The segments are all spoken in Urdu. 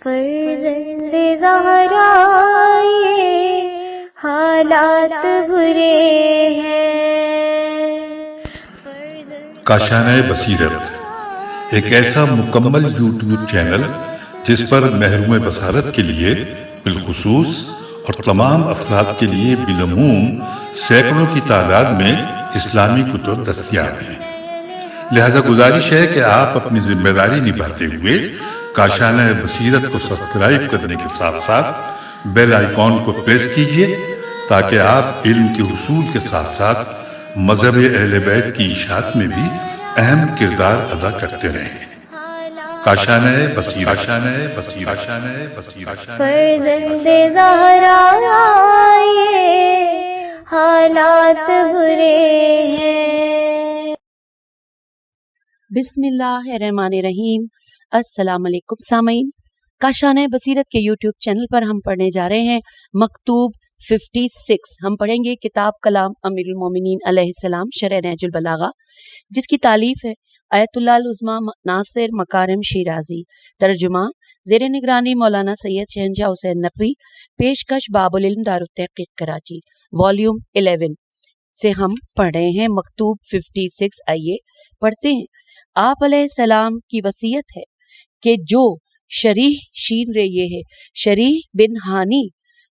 فرزند زہرا یہ حالات برے ہیں۔ کاشانۂ بصیرت ایک ایسا مکمل یوٹیوب چینل جس پر محروم بصارت کے لیے بالخصوص اور تمام افراد کے لیے بالعموم سینکڑوں کی تعداد میں اسلامی کتب دستیاب ہیں۔ لہذا گزارش ہے کہ آپ اپنی ذمہ داری نبھاتے ہوئے کاشانۂ بصیرت کو سبسکرائب کرنے کے ساتھ ساتھ بیل آئیکن کو پریس کیجیے تاکہ آپ علم کے حصول کے ساتھ ساتھ مذہب اہل بیت کی اشاعت میں بھی اہم کردار ادا کرتے رہیں۔ کاشانۂ بصیرت، کاشانۂ بصیرت، کاشانۂ بصیرت۔ فرزند زہرا یہ حالات برے ہیں۔ بسم اللہ الرحمن الرحیم۔ السلام علیکم سامعین، کاشانۂ بصیرت کے یوٹیوب چینل پر ہم پڑھنے جا رہے ہیں مکتوب 56۔ ہم پڑھیں گے کتاب کلام امیر المومنین علیہ السلام شرح نہج البلاغہ، جس کی تالیف ہے آیت اللہ العظمیٰ ناصر مکارم شیرازی، ترجمہ زیر نگرانی مولانا سید شہنشاہ حسین نقوی، پیشکش باب العلم دارالتحقیق کراچی، والیوم 11 سے ہم پڑھ رہے ہیں مکتوب 56۔ آئیے پڑھتے ہیں۔ آپ علیہ السلام کی وصیت ہے کہ جو شریح شین رے یہ ہے شریح بن ہانی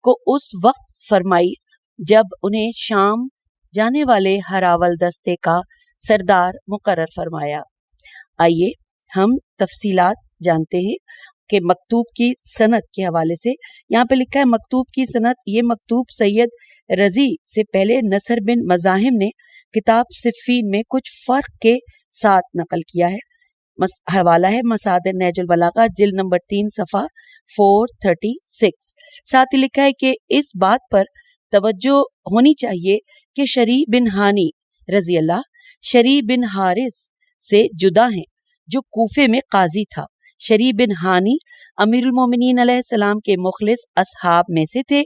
کو اس وقت فرمائی جب انہیں شام جانے والے ہراول دستے کا سردار مقرر فرمایا۔ آئیے ہم تفصیلات جانتے ہیں کہ مکتوب کی سند کے حوالے سے یہاں پہ لکھا ہے مکتوب کی سند، یہ مکتوب سید رضی سے پہلے نصر بن مزاحم نے کتاب صفین میں کچھ فرق کے ساتھ نقل کیا ہے۔ حوالہ ہے مصادر نہج البلاغہ جلد نمبر 3 صفحہ 436۔ ساتھ ہی لکھا ہے کہ اس بات پر توجہ ہونی چاہیے کہ شریح بن ہانی رضی اللہ شریح بن حارث سے جدا ہیں جو کوفے میں قاضی تھا۔ شریح بن ہانی امیر المومنین علیہ السلام کے مخلص اصحاب میں سے تھے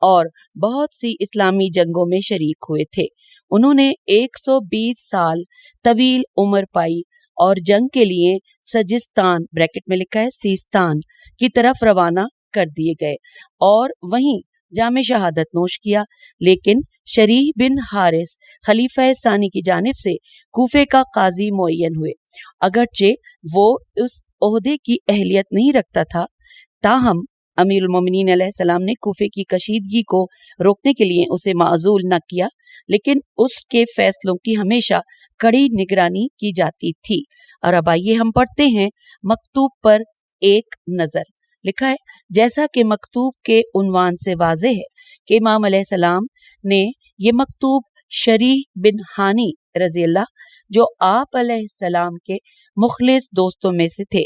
اور بہت سی اسلامی جنگوں میں شریک ہوئے تھے۔ انہوں نے 120 سال طویل عمر پائی اور جنگ کے لیے سجستان بریکٹ میں لکھا ہے سیستان کی طرف روانہ کر دیے گئے اور وہیں جام شہادت نوش کیا، لیکن شریح بن حارث خلیفہ ثانی کی جانب سے کوفے کا قاضی معین ہوئے۔ اگرچہ وہ اس عہدے کی اہلیت نہیں رکھتا تھا، تاہم امیر المومنین علیہ السلام نے کوفے کی کشیدگی کو روکنے کے لیے اسے معزول نہ کیا، لیکن اس کے فیصلوں کی ہمیشہ کڑی نگرانی کی جاتی تھی۔ اور اب آئیے ہم پڑھتے ہیں مکتوب پر ایک نظر۔ لکھا ہے جیسا کہ مکتوب کے عنوان سے واضح ہے کہ امام علیہ السلام نے یہ مکتوب شریح بن ہانی رضی اللہ جو آپ علیہ السلام کے مخلص دوستوں میں سے تھے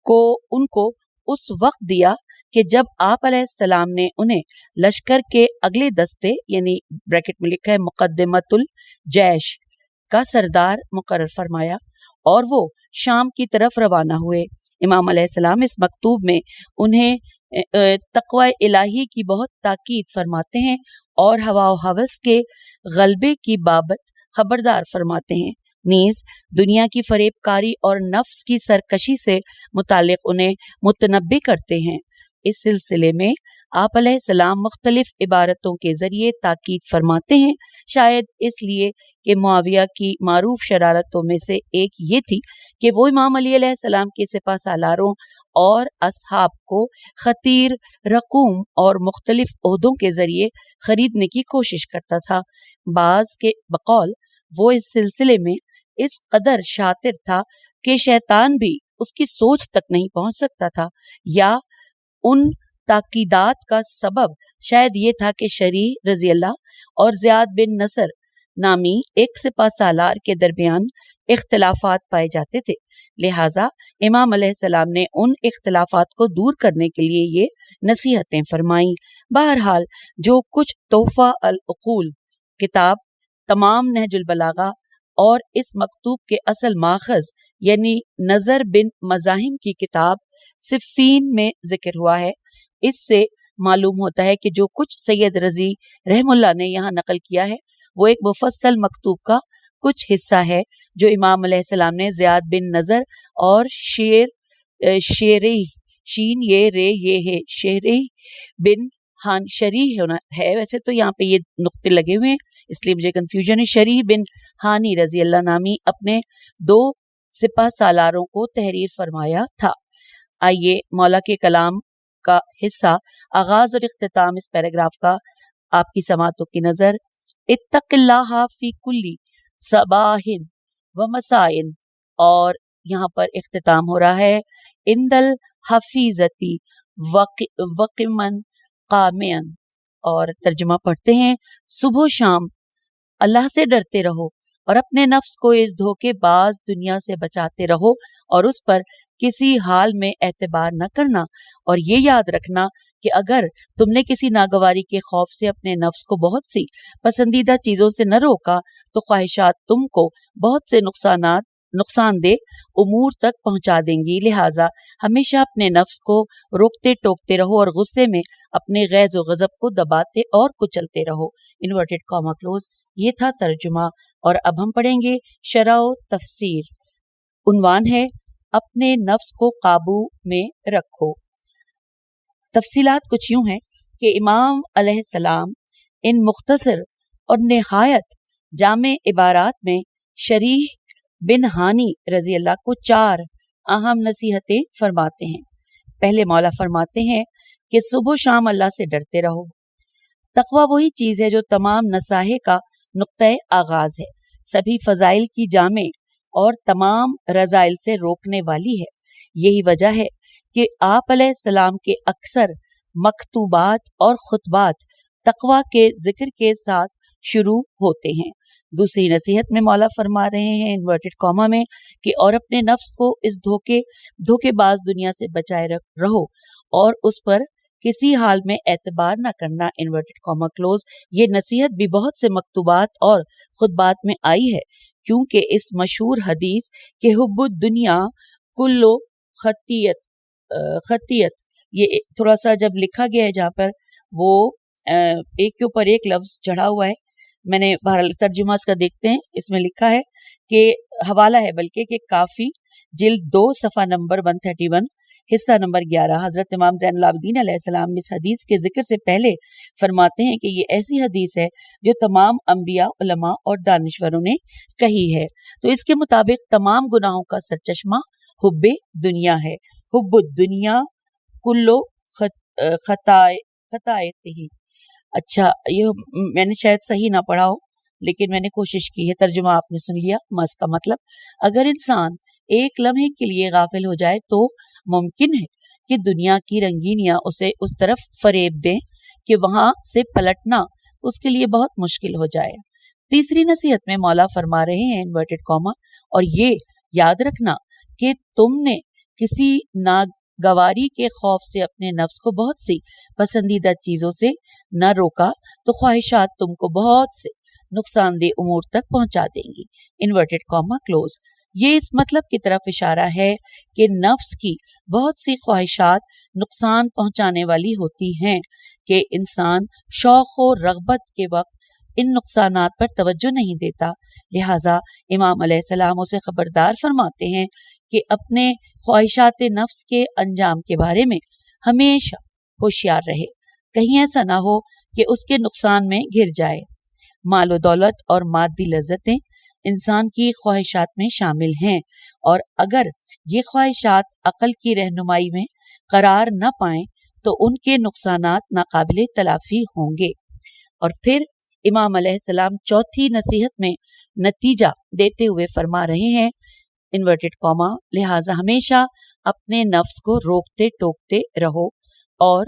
ان کو اس وقت دیا کہ جب آپ علیہ السلام نے انہیں لشکر کے اگلے دستے یعنی بریکٹ میں لکھا ہے مقدمت الجیش کا سردار مقرر فرمایا اور وہ شام کی طرف روانہ ہوئے۔ امام علیہ السلام اس مکتوب میں انہیں تقوی الہی کی بہت تاکید فرماتے ہیں اور ہوا و ہوس کے غلبے کی بابت خبردار فرماتے ہیں، نیز دنیا کی فریب کاری اور نفس کی سرکشی سے متعلق انہیں متنبہ کرتے ہیں۔ اس سلسلے میں آپ علیہ السلام مختلف عبارتوں کے ذریعے تاکید فرماتے ہیں، شاید اس لیے کہ معاویہ کی معروف شرارتوں میں سے ایک یہ تھی کہ وہ امام علی علیہ السلام کے سپہ سالاروں اور اصحاب کو خطیر رقوم اور مختلف عہدوں کے ذریعے خریدنے کی کوشش کرتا تھا۔ بعض کے بقول وہ اس سلسلے میں اس قدر شاطر تھا کہ شیطان بھی اس کی سوچ تک نہیں پہنچ سکتا تھا، یا ان تاکیدات کا سبب شاید یہ تھا کہ شریح رضی اللہ اور زیاد بن نصر نامی ایک سپہ سالار کے درمیان اختلافات پائے جاتے تھے، لہٰذا امام علیہ السلام نے ان اختلافات کو دور کرنے کے لیے یہ نصیحتیں فرمائیں۔ بہرحال جو کچھ تحفہ العقول کتاب تمام نہج البلاغہ اور اس مکتوب کے اصل ماخذ یعنی نظر بن مزاحم کی کتاب صفین میں ذکر ہوا ہے، اس سے معلوم ہوتا ہے کہ جو کچھ سید رضی رحم اللہ نے یہاں نقل کیا ہے وہ ایک مفصل مکتوب کا کچھ حصہ ہے جو امام علیہ السلام نے زیاد بن نظر اور شین یہ رے یہ ہے شہری بن ہان شریح ہے، ویسے تو یہاں پہ یہ نقطے لگے ہوئے ہیں اس لیے مجھے کنفیوژن ہے۔ شریح بن ہانی رضی اللہ نامی اپنے 2 سپہ سالاروں کو تحریر فرمایا تھا۔ آئیے مولا کے کلام کا حصہ آغاز اور اختتام اس پیراگراف کا آپ کی سماعتوں کی نظر۔ اتق اللہ فی کلی صباح و مساء، اور یہاں پر اختتام ہو رہا ہے اند الحفیظتی وقمن قامن، اور ترجمہ پڑھتے ہیں صبح و شام اللہ سے ڈرتے رہو اور اپنے نفس کو اس دھوکے باز دنیا سے بچاتے رہو اور اس پر کسی حال میں اعتبار نہ کرنا، اور یہ یاد رکھنا کہ اگر تم نے کسی ناگواری کے خوف سے اپنے نفس کو بہت سی پسندیدہ چیزوں سے نہ روکا تو خواہشات تم کو بہت سے نقصان دہ امور تک پہنچا دیں گی، لہٰذا ہمیشہ اپنے نفس کو روکتے ٹوکتے رہو اور غصے میں اپنے غیظ و غضب کو دباتے اور کچلتے رہو۔ Inverted comma close. یہ تھا ترجمہ، اور اب ہم پڑھیں گے شرح و تفسیر۔ عنوان ہے اپنے نفس کو قابو میں رکھو۔ تفصیلات کچھ یوں ہیں کہ امام علیہ السلام ان مختصر اور نہایت جامع عبارات میں شریح بن ہانی رضی اللہ کو 4 اہم نصیحتیں فرماتے ہیں۔ پہلے مولا فرماتے ہیں کہ صبح و شام اللہ سے ڈرتے رہو۔ تقویٰ وہی چیز ہے جو تمام نصاحے کا نقطۂ آغاز ہے، سبھی فضائل کی جامع اور تمام رذائل سے روکنے والی ہے۔ یہی وجہ ہے کہ آپ علیہ السلام کے اکثر مکتوبات اور خطبات تقویٰ کے ذکر کے ساتھ شروع ہوتے ہیں۔ دوسری نصیحت میں مولا فرما رہے ہیں انورٹڈ کاما میں کہ اور اپنے نفس کو اس دھوکے باز دنیا سے بچائے رہو اور اس پر کسی حال میں اعتبار نہ کرنا، انورٹڈ کاما کلوز۔ یہ نصیحت بھی بہت سے مکتوبات اور خطبات میں آئی ہے، کیونکہ اس مشہور حدیث کہ حب الدنیا کلو خطیت، یہ تھوڑا سا جب لکھا گیا ہے جہاں پر وہ ایک کے اوپر ایک لفظ چڑھا ہوا ہے، میں نے بہرحال ترجمہ اس کا دیکھتے ہیں، اس میں لکھا ہے کہ حوالہ ہے بلکہ کہ کافی جلد 2 صفحہ نمبر 131 حصہ نمبر 11۔ حضرت امام زین العابدین علیہ السلام اس حدیث کے ذکر سے پہلے فرماتے ہیں کہ یہ ایسی حدیث ہے جو تمام انبیاء، علماء اور دانشوروں نے کہی ہے۔ تو اس کے مطابق تمام گناہوں کا سرچشمہ حب دنیا ہے۔ حب الدنیا کلو خطائط ہی۔ اچھا، یہ میں نے شاید صحیح نہ پڑھا ہو لیکن میں نے کوشش کی ہے، ترجمہ آپ نے سن لیا۔ اس کا مطلب اگر انسان ایک لمحے کے لیے غافل ہو جائے تو ممکن ہے کہ دنیا کی رنگینیاں اسے اس طرف فریب دیں کہ وہاں سے پلٹنا اس کے لیے بہت مشکل ہو جائے۔ تیسری نصیحت میں مولا فرما رہے ہیں انورٹڈ کاما، اور یہ یاد رکھنا کہ تم نے کسی ناگواری کے خوف سے اپنے نفس کو بہت سی پسندیدہ چیزوں سے نہ روکا تو خواہشات تم کو بہت سے نقصان دہ امور تک پہنچا دیں گی، انورٹڈ کاما کلوز۔ یہ اس مطلب کی طرف اشارہ ہے کہ نفس کی بہت سی خواہشات نقصان پہنچانے والی ہوتی ہیں کہ انسان شوق و رغبت کے وقت ان نقصانات پر توجہ نہیں دیتا، لہٰذا امام علیہ السلام اسے خبردار فرماتے ہیں کہ اپنے خواہشات نفس کے انجام کے بارے میں ہمیشہ ہوشیار رہے، کہیں ایسا نہ ہو کہ اس کے نقصان میں گر جائے۔ مال و دولت اور مادی لذتیں انسان کی خواہشات میں شامل ہیں، اور اگر یہ خواہشات عقل کی رہنمائی میں قرار نہ پائیں تو ان کے نقصانات ناقابل تلافی ہوں گے۔ اور پھر امام علیہ السلام چوتھی نصیحت میں نتیجہ دیتے ہوئے فرما رہے ہیں انورٹڈ کاما، لہٰذا ہمیشہ اپنے نفس کو روکتے ٹوکتے رہو اور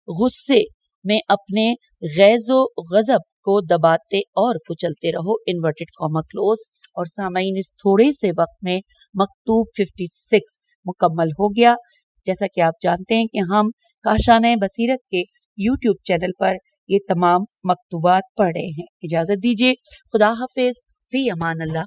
غصے میں اپنے غیظ و غضب کو دباتے اور کچلتے رہو، انورٹڈ کاما کلوز۔ اور سامعین، اس تھوڑے سے وقت میں مکتوب 56 مکمل ہو گیا۔ جیسا کہ آپ جانتے ہیں کہ ہم کاشانہ بصیرت کے YouTube چینل پر یہ تمام مکتوبات پڑھ رہے ہیں۔ اجازت دیجیے، خدا حافظ، فی امان اللہ۔